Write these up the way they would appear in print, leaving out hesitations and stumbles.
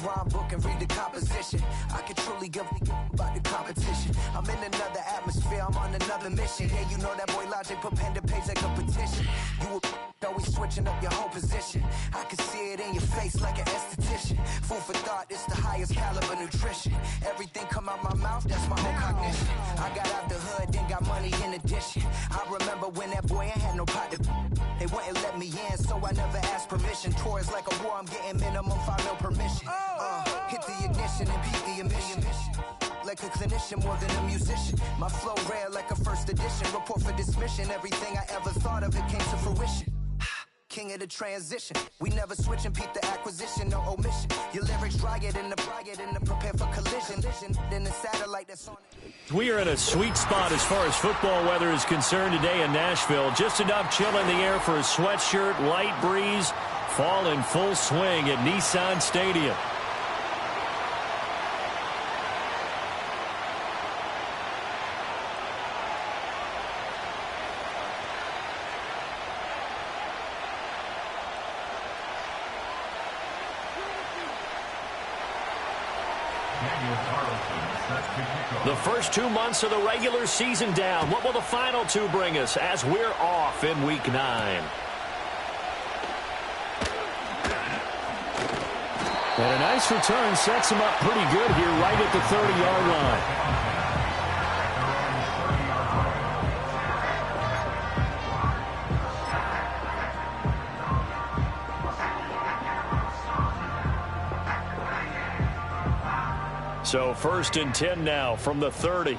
rhyme book and read the composition. I could truly give about the competition. I'm in another atmosphere, I'm on another mission. Yeah, you know that boy Logic put pen to page like a petition. You always switching up your whole position. I can see it in your face like an esthetician. Food for thought, it's the highest caliber nutrition. Everything come out my mouth, that's my whole cognition. I got out the hood, then got money in addition. I remember when that boy ain't had no pot to. They wouldn't let me in, so I never asked permission. Tours like a war, I'm getting minimum 5 mil permission. Hit the ignition and beat the emission. Like a clinician more than a musician. My flow rare like a first edition. Report for dismission. Everything I ever thought of, it came to fruition. King of the transition. We never switch and peep the acquisition, no omission. Your lyrics dry it in the prepare for collision. Then the satellite that's on it. We are in a sweet spot as far as football weather is concerned today in Nashville. Just enough chill in the air for a sweatshirt, light breeze, fall in full swing at Nissan Stadium. The first 2 months of the regular season down. What will the final 2 bring us as we're off in Week 9? And a nice return sets him up pretty good here right at the 30-yard line. So 1st and 10 now from the 30.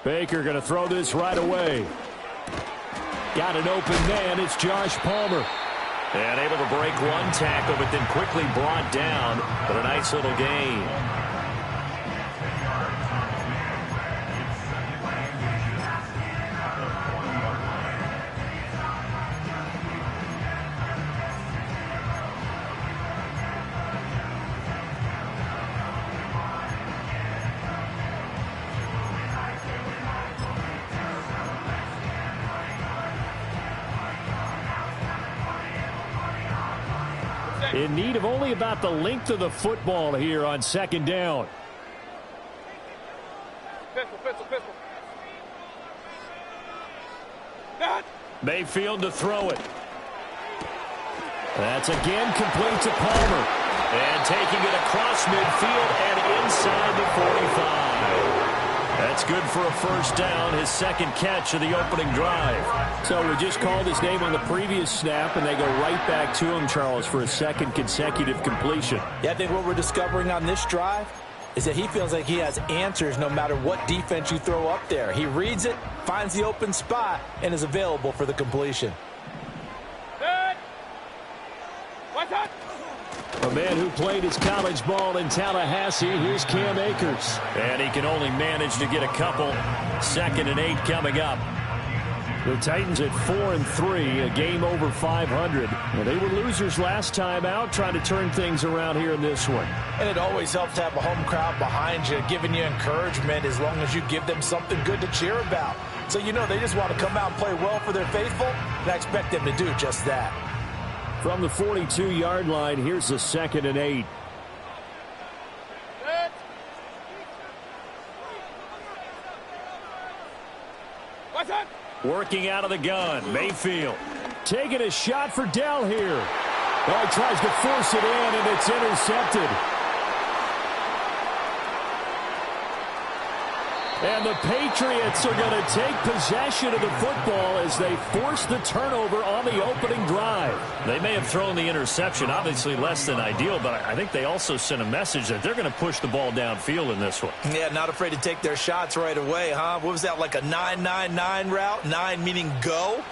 Baker going to throw this right away. Got an open man. It's Josh Palmer. And able to break one tackle, but then quickly brought down. But a nice little gain. In need of only about the length of the football here on 2nd down. Pistol. Mayfield to throw it. That's again complete to Palmer. And taking it across midfield and inside the 45. That's good for a 1st down, his 2nd catch of the opening drive. So we just called his name on the previous snap, and they go right back to him, Charles, for a 2nd consecutive completion. Yeah, I think what we're discovering on this drive is that he feels like he has answers no matter what defense you throw up there. He reads it, finds the open spot, and is available for the completion. A man who played his college ball in Tallahassee, here's Cam Akers. And he can only manage to get a couple. 2nd and 8 coming up. The Titans at 4-3, a game over 500. Well, they were losers last time out, trying to turn things around here in this one. And it always helps to have a home crowd behind you, giving you encouragement as long as you give them something good to cheer about. So you know they just want to come out and play well for their faithful, and I expect them to do just that. From the 42-yard line, here's the 2nd and 8. Working out of the gun, Mayfield. Taking a shot for Dell here. Oh, he tries to force it in, and it's intercepted. And the Patriots are going to take possession of the football as they force the turnover on the opening drive. They may have thrown the interception, obviously less than ideal, but I think they also sent a message that they're going to push the ball downfield in this one. Yeah, not afraid to take their shots right away, huh? What was that, like a 9-9-9 route? 9 meaning go?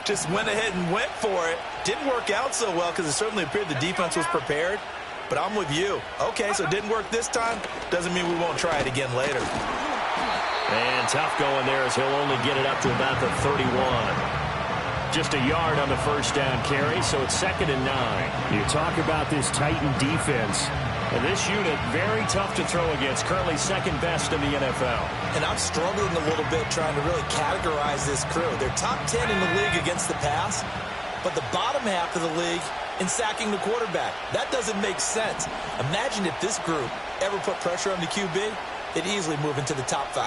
Just went ahead and went for it. Didn't work out so well because it certainly appeared the defense was prepared. But I'm with you. Okay, so it didn't work this time. Doesn't mean we won't try it again later. And tough going there as he'll only get it up to about the 31. Just a yard on the 1st down carry, so it's 2nd and 9. You talk about this Titan defense. And this unit, very tough to throw against, currently second best in the NFL. And I'm struggling a little bit trying to really categorize this crew. They're top 10 in the league against the pass, but the bottom half of the league in sacking the quarterback. That doesn't make sense. Imagine if this group ever put pressure on the QB, they'd easily move into the top 5.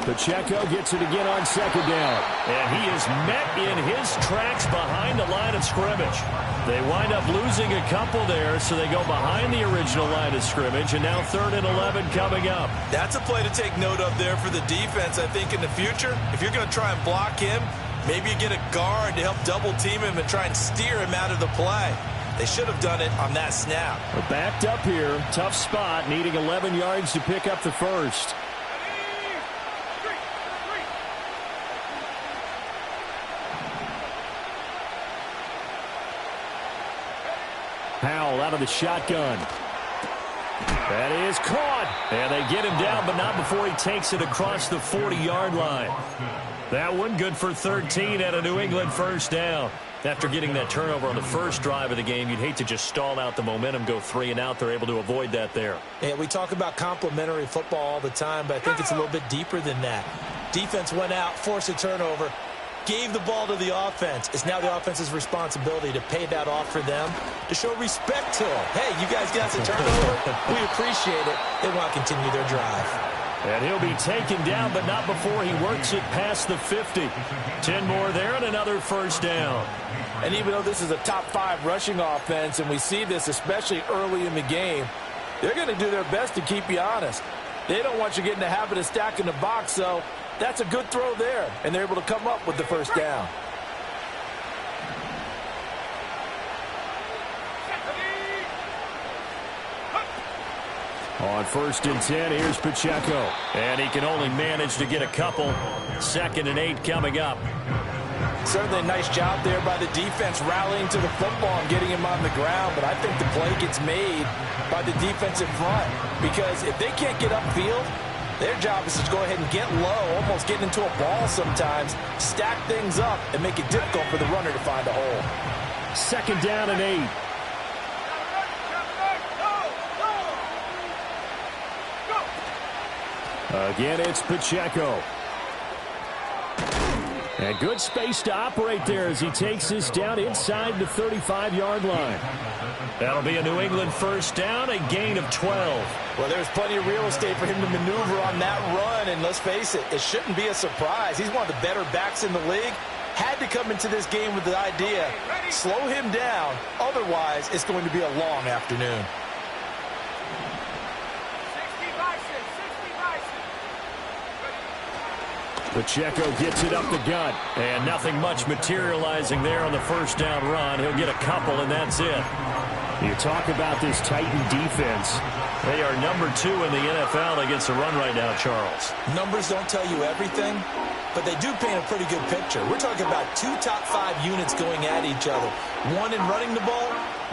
Pacheco gets it again on second down. And he is met in his tracks behind the line of scrimmage. They wind up losing a couple there, so they go behind the original line of scrimmage, and now 3rd and 11 coming up. That's a play to take note of there for the defense, I think, in the future. If you're going to try and block him, maybe you get a guard to help double-team him and try and steer him out of the play. They should have done it on that snap. We're backed up here. Tough spot, needing 11 yards to pick up the first. Powell out of the shotgun. That is caught. And they get him down, but not before he takes it across the 40-yard line. That one good for 13 and a New England first down. After getting that turnover on the first drive of the game, you'd hate to just stall out the momentum, go 3 and out. They're able to avoid that there. Yeah, we talk about complementary football all the time, but I think it's a little bit deeper than that. Defense went out, forced a turnover, gave the ball to the offense. It's now the offense's responsibility to pay that off for them, to show respect to them. Hey, you guys got the turnover. We appreciate it. They want to continue their drive. And he'll be taken down, but not before he works it past the 50. 10 more there and another first down. And even though this is a top 5 rushing offense, and we see this especially early in the game, they're going to do their best to keep you honest. They don't want you getting the habit of stacking the box, so that's a good throw there, and they're able to come up with the first down. On 1st and 10, here's Pacheco. And he can only manage to get a couple. 2nd and 8 coming up. Certainly a nice job there by the defense rallying to the football and getting him on the ground, but I think the play gets made by the defensive front, because if they can't get upfield, their job is to go ahead and get low, almost get into a ball sometimes, stack things up, and make it difficult for the runner to find a hole. 2nd down and 8. Again, it's Pacheco. And good space to operate there as he takes this down inside the 35-yard line. That'll be a New England first down, a gain of 12. Well, there's plenty of real estate for him to maneuver on that run, and let's face it, it shouldn't be a surprise. He's one of the better backs in the league. Had to come into this game with the idea, slow him down, otherwise it's going to be a long afternoon. Pacheco gets it up the gut, and nothing much materializing there on the first down run. He'll get a couple, and that's it. You talk about this Titan defense. They are number 2 in the NFL against the run right now, Charles. Numbers don't tell you everything, but they do paint a pretty good picture. We're talking about 2 top 5 units going at each other. One in running the ball,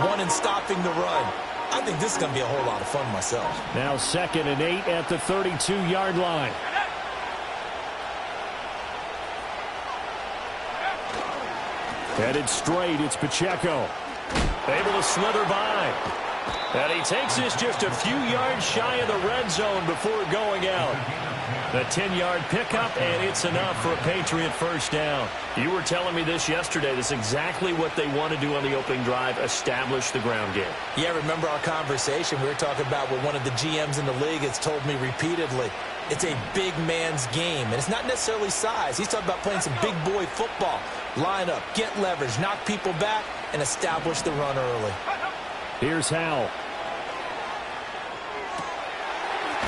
one in stopping the run. I think this is going to be a whole lot of fun myself. Now 2nd and 8 at the 32-yard line. Headed straight, it's Pacheco. Able to slither by. And he takes this just a few yards shy of the red zone before going out. The 10-yard pickup, and it's enough for a Patriot first down. You were telling me this yesterday. This is exactly what they want to do on the opening drive, establish the ground game. Yeah, remember our conversation. We were talking about what one of the GMs in the league has told me repeatedly. It's a big man's game, and it's not necessarily size. He's talking about playing some big boy football. Line up, get leverage, knock people back, and establish the run early. Here's Howell.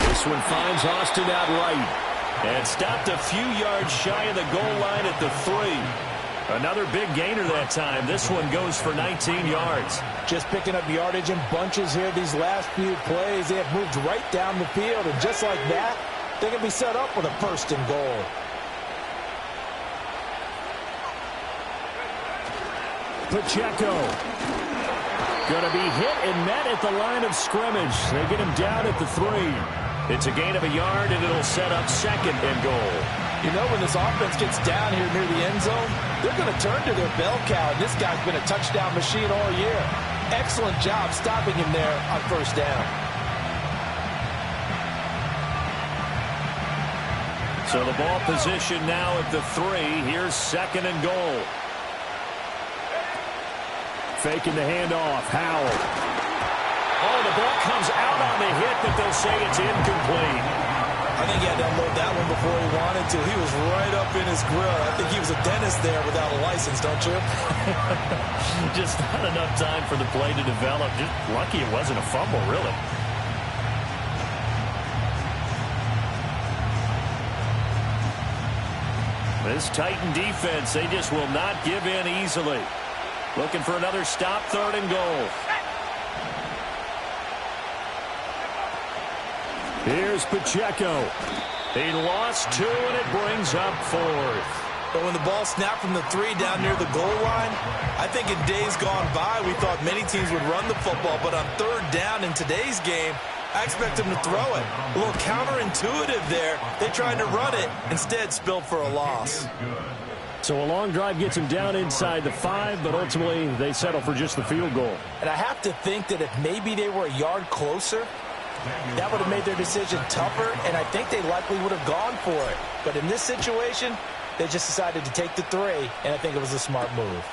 This one finds Austin out right. And stopped a few yards shy of the goal line at the 3. Another big gainer that time. This one goes for 19 yards. Just picking up yardage in bunches here these last few plays. They have moved right down the field, and just like that, they can be set up with a 1st and goal. Pacheco. Going to be hit and met at the line of scrimmage. They get him down at the 3. It's a gain of a yard, and it'll set up 2nd and goal. You know, when this offense gets down here near the end zone, they're going to turn to their bell cow, and this guy's been a touchdown machine all year. excellent job stopping him there on first down. So the ball position now at the 3. Here's 2nd and goal. Faking the handoff. Howell. Oh, the ball comes out on the hit, but they'll say it's incomplete. I think he had to unload that one before he wanted to. He was right up in his grill. I think he was a dentist there without a license, don't you? Just not enough time for the play to develop. Just lucky it wasn't a fumble, really. This Titan defense, they just will not give in easily. Looking for another stop, 3rd and goal. Here's Pacheco. He lost 2, and it brings up 4th. But when the ball snapped from the 3 down near the goal line, I think in days gone by, we thought many teams would run the football. But on 3rd down in today's game, I expect them to throw it. A little counterintuitive there. They tried to run it, instead spilled for a loss. So a long drive gets them down inside the 5, but ultimately they settle for just the field goal. And I have to think that if maybe they were a yard closer, that would have made their decision tougher, and I think they likely would have gone for it. But in this situation, they just decided to take the 3, and I think it was a smart move.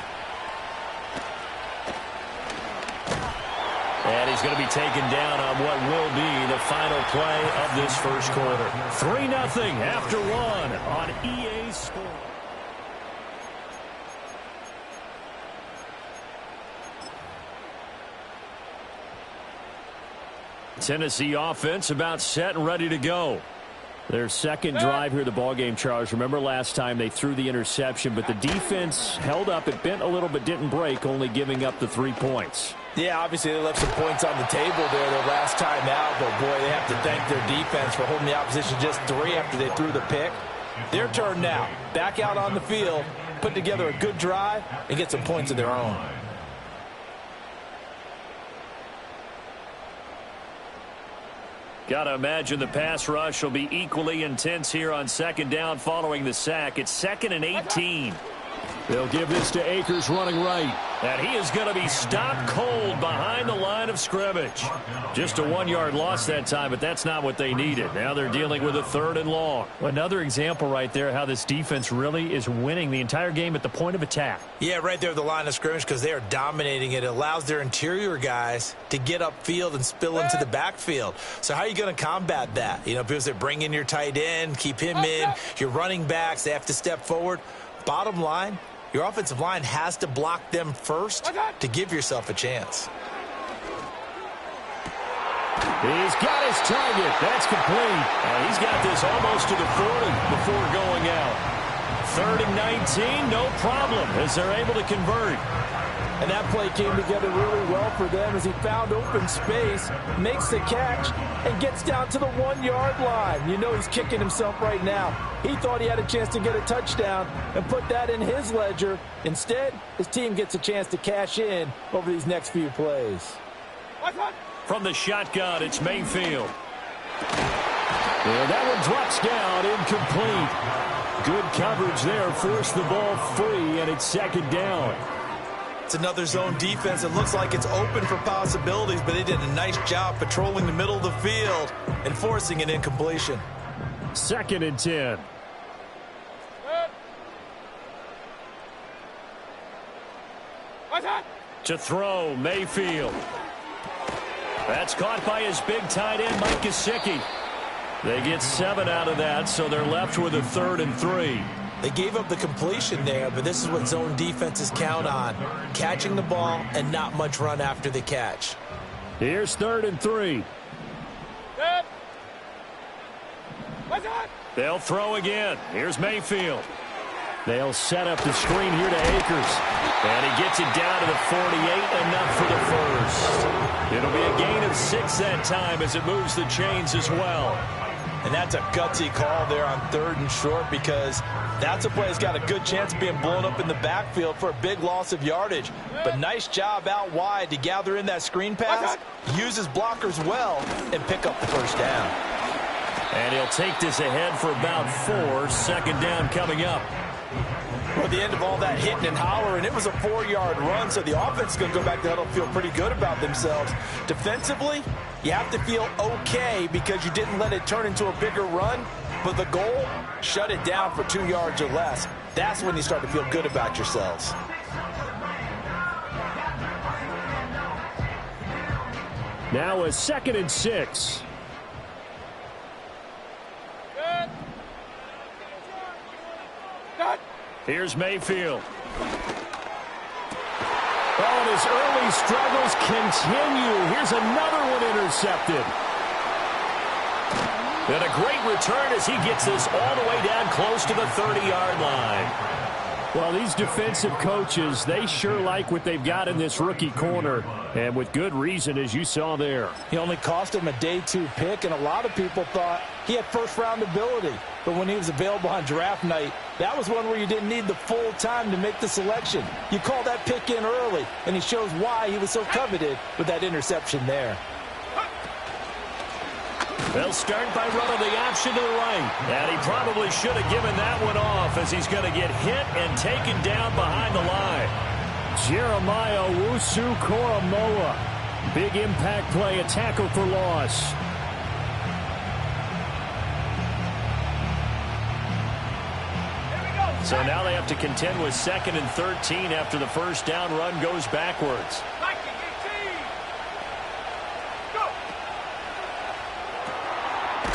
And he's going to be taken down on what will be the final play of this first quarter. 3-0 after 1 on EA Sports. Tennessee offense about set and ready to go. Their second drive here, the ballgame, Charles. Remember last time they threw the interception, but the defense held up. It bent a little but didn't break, only giving up the 3 points. Yeah, obviously they left some points on the table there their last time out, but boy, they have to thank their defense for holding the opposition just 3 after they threw the pick. Their turn now. Back out on the field, put together a good drive, and get some points of their own. Got to imagine the pass rush will be equally intense here on 2nd down following the sack. It's 2nd and 18. They'll give this to Akers running right. And he is going to be stopped cold behind the line of scrimmage. Just a 1-yard loss that time, but that's not what they needed. Now they're dealing with a 3rd and long. Another example right there how this defense really is winning the entire game at the point of attack. Yeah, right there at the line of scrimmage because they are dominating it. It allows their interior guys to get upfield and spill into the backfield. So how are you going to combat that? You know, because they bring in your tight end, keep him in. Your running backs, they have to step forward. Bottom line, your offensive line has to block them first to give yourself a chance. He's got his target. That's complete. He's got this almost to the 40 before going out. 3rd and 19, no problem, as they're able to convert. And that play came together really well for them as he found open space, makes the catch, and gets down to the 1-yard line. You know he's kicking himself right now. He thought he had a chance to get a touchdown and put that in his ledger. Instead, his team gets a chance to cash in over these next few plays. From the shotgun, it's Mayfield. And that one drops down, incomplete. Good coverage there, forced the ball free, and it's 2nd down. It's another zone defense. It looks like it's open for possibilities, but they did a nice job patrolling the middle of the field and forcing an incompletion. 2nd and 10. To throw, Mayfield. That's caught by his big tight end, Mike Gesicki. They get 7 out of that, so they're left with a 3rd and 3. They gave up the completion there, but this is what zone defenses count on. Catching the ball and not much run after the catch. Here's 3rd and 3. They'll throw again. Here's Mayfield. They'll set up the screen here to Akers. And he gets it down to the 48, enough for the first. It'll be a gain of 6 that time as it moves the chains as well. And that's a gutsy call there on 3rd and short because that's a play that's got a good chance of being blown up in the backfield for a big loss of yardage. But nice job out wide to gather in that screen pass, use his blockers well, and pick up the first down. And he'll take this ahead for about 4. 2nd down coming up. Well, at the end of all that hitting and hollering, it was a 4-yard run, so the offense is going to go back to huddle, feel pretty good about themselves. Defensively, you have to feel okay because you didn't let it turn into a bigger run, but the goal, shut it down for 2 yards or less. That's when you start to feel good about yourselves. Now a 2nd and 6. Here's Mayfield. Oh, and his early struggles continue. Here's another one intercepted. And a great return as he gets this all the way down close to the 30-yard line. Well, these defensive coaches, they sure like what they've got in this rookie corner, and with good reason, as you saw there. He only cost him a day 2 pick, and a lot of people thought he had first-round ability. But when he was available on draft night, that was one where you didn't need the full time to make the selection. You call that pick in early, and he shows why he was so coveted with that interception there. They'll start by running the option to the right. And he probably should have given that one off as he's going to get hit and taken down behind the line. Jeremiah Owusu-Koramoah. Big impact play, a tackle for loss. So now they have to contend with 2nd and 13 after the first down run goes backwards.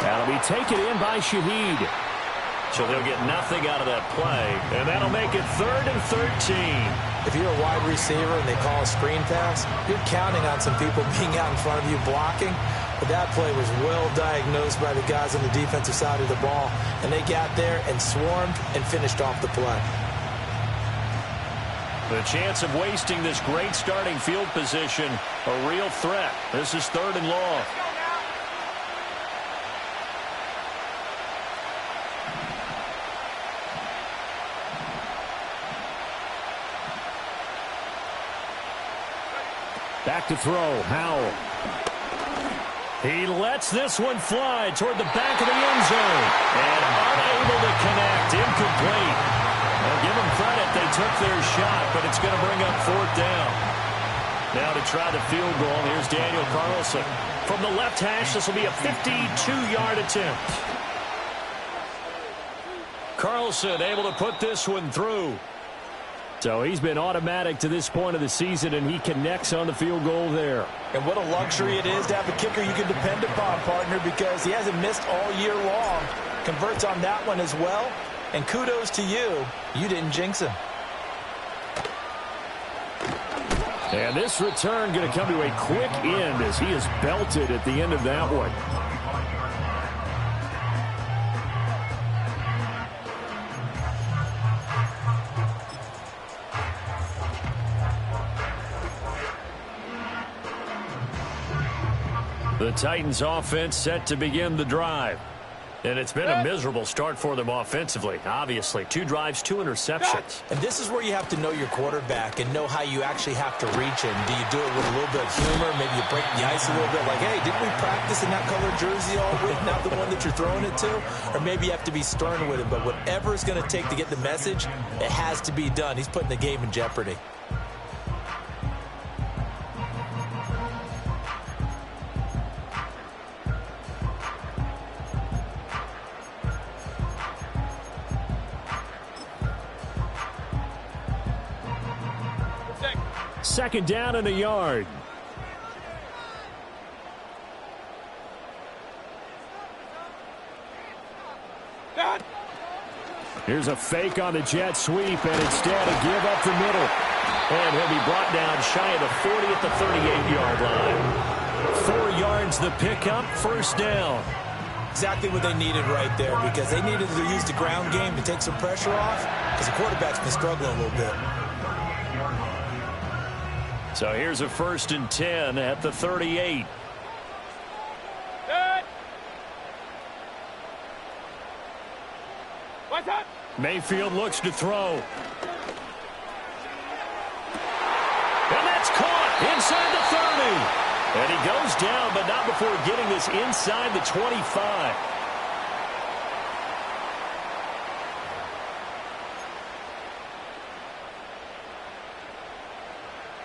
That'll be taken in by Shaheed. So they'll get nothing out of that play, and that'll make it 3rd and 13. If you're a wide receiver and they call a screen pass, you're counting on some people being out in front of you blocking. But that play was well diagnosed by the guys on the defensive side of the ball, and they got there and swarmed and finished off the play. The chance of wasting this great starting field position, a real threat. This is 3rd and long. Back to throw, Howell. He lets this one fly toward the back of the end zone. And unable to connect, incomplete. Well, give them credit, they took their shot, but it's going to bring up 4th down. Now to try the field goal, here's Daniel Carlson. From the left hash, this will be a 52-yard attempt. Carlson able to put this one through. So he's been automatic to this point of the season, and he connects on the field goal there. And what a luxury it is to have a kicker you can depend upon, partner, because he hasn't missed all year long. Converts on that one as well. And kudos to you. You didn't jinx him. And this return going to come to a quick end as he is belted at the end of that one. The Titans offense set to begin the drive. And it's been a miserable start for them offensively. Obviously, 2 drives, 2 interceptions. And this is where you have to know your quarterback and know how you actually have to reach him. Do you do it with a little bit of humor? Maybe you break the ice a little bit like, hey, didn't we practice in that colored jersey all week, not the one that you're throwing it to? Or maybe you have to be stern with him. But whatever it's going to take to get the message, it has to be done. He's putting the game in jeopardy. Second down and a yard. Here's a fake on the jet sweep, and instead a give up the middle. And he'll be brought down shy of the 40 at the 38-yard line. 4 yards the pickup, first down. Exactly what they needed right there, because they needed to use the ground game to take some pressure off, because the quarterback's been struggling a little bit. So here's a 1st and 10 at the 38. Mayfield looks to throw. And that's caught inside the 30. And he goes down, but not before getting this inside the 25.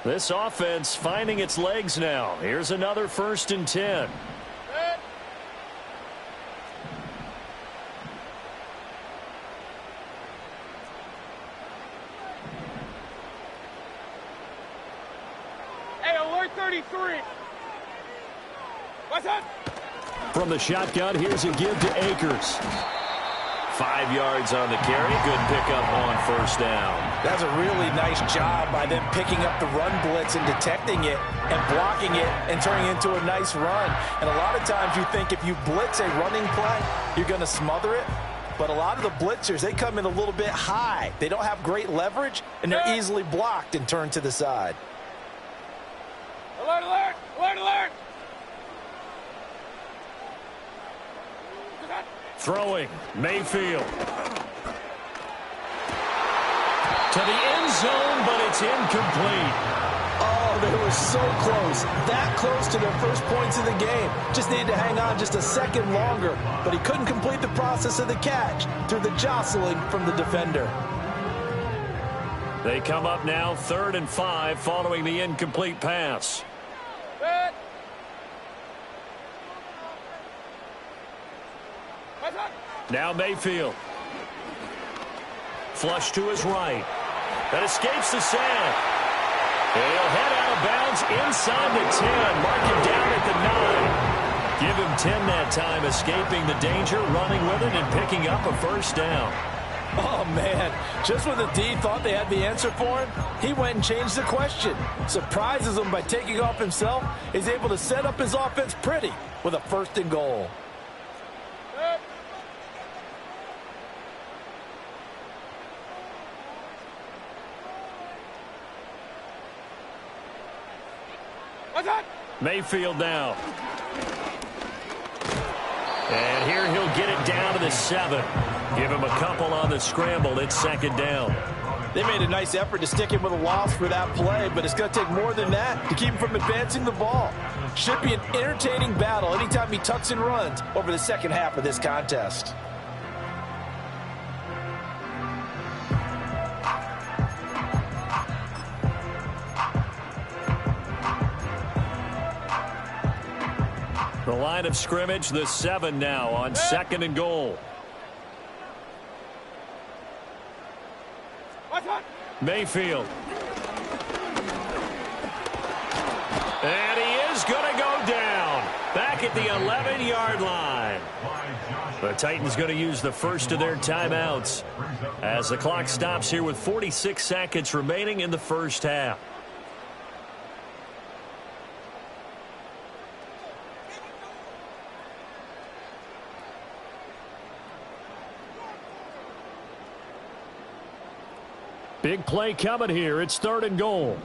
This offense finding its legs now. Here's another 1st and 10. Hey, alert 33. What's up? From the shotgun, here's a give to Akers. 5 yards on the carry. Good pickup on 1st down. That's a really nice job by them picking up the run blitz and detecting it and blocking it and turning it into a nice run. And a lot of times you think if you blitz a running play, you're going to smother it. But a lot of the blitzers, they come in a little bit high. They don't have great leverage, and they're easily blocked and turned to the side. Alert, alert, alert, alert. Throwing, Mayfield. To the end zone, but it's incomplete. Oh, they were so close. That close to their first points of the game. Just needed to hang on just a second longer. But he couldn't complete the process of the catch through the jostling from the defender. They come up now 3rd and 5 following the incomplete pass. Now Mayfield. Flush to his right. That escapes the sack. And he'll head out of bounds inside the 10. Mark him down at the 9. Give him 10 that time, escaping the danger, running with it, and picking up a 1st down. Oh, man. Just when the D thought they had the answer for him, he went and changed the question. Surprises him by taking off himself. He's able to set up his offense pretty with a 1st and goal. Mayfield now. And here he'll get it down to the 7. Give him a couple on the scramble. It's 2nd down. They made a nice effort to stick him with a loss for that play, but it's going to take more than that to keep him from advancing the ball. Should be an entertaining battle anytime he tucks and runs over the second half of this contest. The line of scrimmage, the 7 now on 2nd and goal. Mayfield. And he is going to go down. Back at the 11-yard line. The Titans going to use the first of their timeouts as the clock stops here with 46 seconds remaining in the 1st half. Big play coming here. It's 3rd and goal.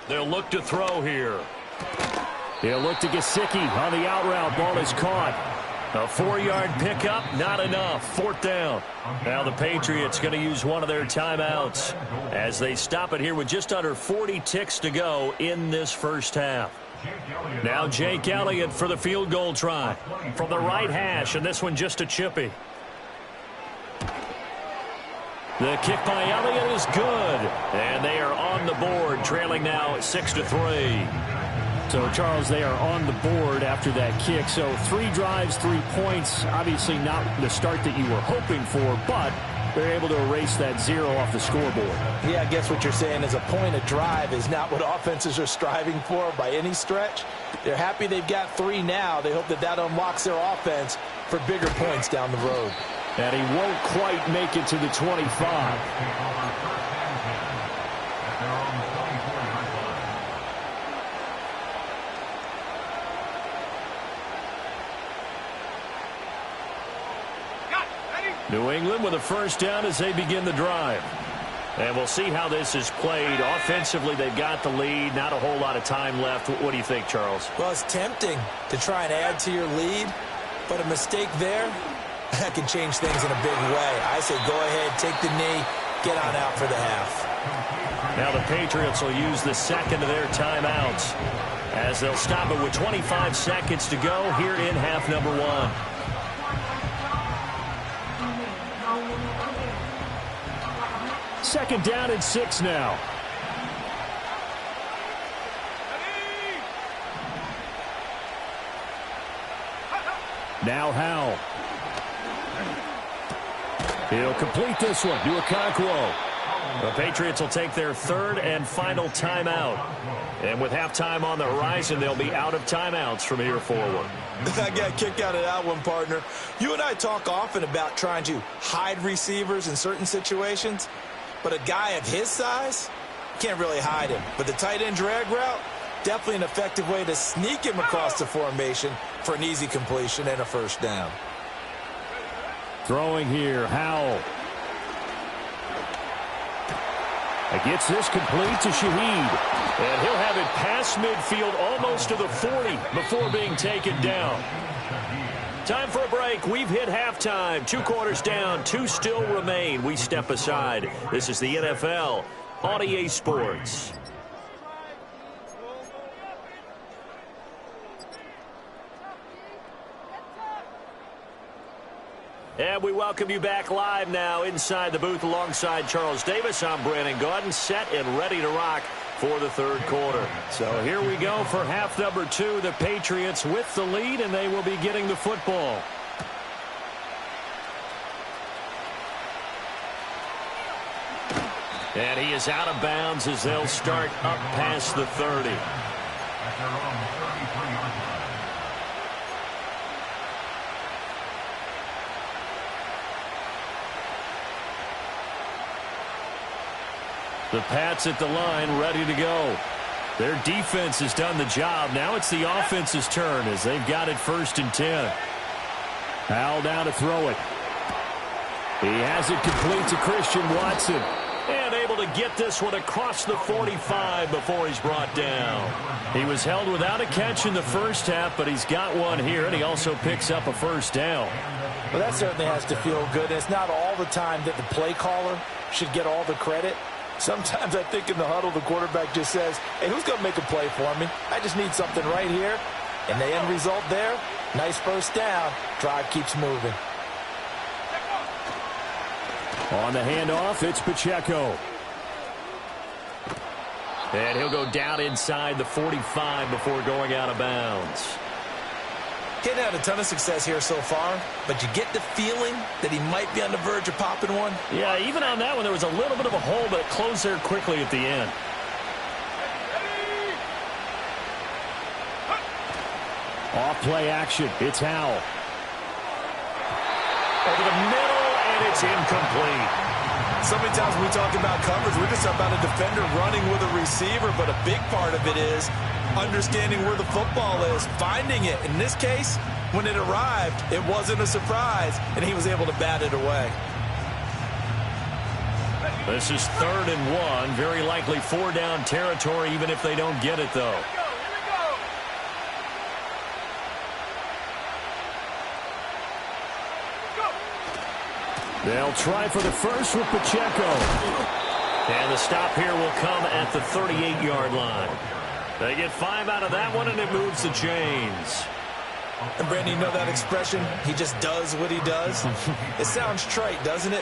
They'll look to throw here. He'll look to Gesicki on the out route. Ball is caught. A 4-yard pickup, not enough. 4th down. Now the Patriots going to use one of their timeouts as they stop it here with just under 40 ticks to go in this 1st half. Now Jake Elliott for the field goal try from the right hash, and this one just a chippy. The kick by Elliott is good, and they are on the board, trailing now 6-3. So, Charles, they are on the board after that kick. So 3 drives, 3 points. Obviously not the start that you were hoping for, but they're able to erase that 0 off the scoreboard. Yeah, I guess what you're saying is a point of drive is not what offenses are striving for by any stretch. They're happy they've got 3 now. They hope that that unlocks their offense for bigger points down the road. And he won't quite make it to the 25. New England with a 1st down as they begin the drive. And we'll see how this is played. Offensively, they've got the lead. Not a whole lot of time left. What do you think, Charles? Well, it's tempting to try and add to your lead, but a mistake there, that can change things in a big way. I say go ahead, take the knee, get on out for the half. Now the Patriots will use the 2nd of their timeouts as they'll stop it with 25 seconds to go here in half number 1. Second down and 6 now. Now Howell. He'll complete this one to Okonkwo. The Patriots will take their third and final timeout. And with halftime on the horizon, they'll be out of timeouts from here forward. I got a kick out of that one, partner. You and I talk often about trying to hide receivers in certain situations, but a guy of his size can't really hide him. But the tight end drag route, definitely an effective way to sneak him across the formation for an easy completion and a first down. Throwing here, Howell. Gets this complete to Shaheed. And he'll have it past midfield almost to the 40 before being taken down. Time for a break. We've hit halftime. 2 quarters down, 2 still remain. We step aside. This is the NFL on EA Sports. And we welcome you back live now inside the booth alongside Charles Davis. I'm Brandon Gaudin, set and ready to rock for the third quarter. So here we go for half number 2. The Patriots with the lead, and they will be getting the football. And he is out of bounds as they'll start up past the 30. The Pats at the line, ready to go. Their defense has done the job. Now it's the offense's turn as they've got it 1st and 10. Howell down to throw it. He has it complete to Christian Watson. And able to get this one across the 45 before he's brought down. He was held without a catch in the first half, but he's got one here, and he also picks up a first down. Well, that certainly has to feel good. It's not all the time that the play caller should get all the credit. Sometimes I think in the huddle, the quarterback just says, hey, who's going to make a play for me? I just need something right here. And the end result there, nice first down. Drive keeps moving. On the handoff, it's Pacheco. And he'll go down inside the 45 before going out of bounds. He's had a ton of success here so far, but you get the feeling that he might be on the verge of popping one. Yeah, even on that one, there was a little bit of a hole, but it closed there quickly at the end. Off play action. It's Howell. Over the middle, and it's incomplete. So many times when we talk about coverage, we're just about a defender running with a receiver, but a big part of it is understanding where the football is, finding it. In this case, when it arrived, it wasn't a surprise, and he was able to bat it away. This is 3rd and 1. Very likely 4-down territory, even if they don't get it, though. They'll try for the first with Pacheco. And the stop here will come at the 38-yard line. They get 5 out of that one, and it moves the chains. And, Brandon, you know that expression, he just does what he does? It sounds trite, doesn't it?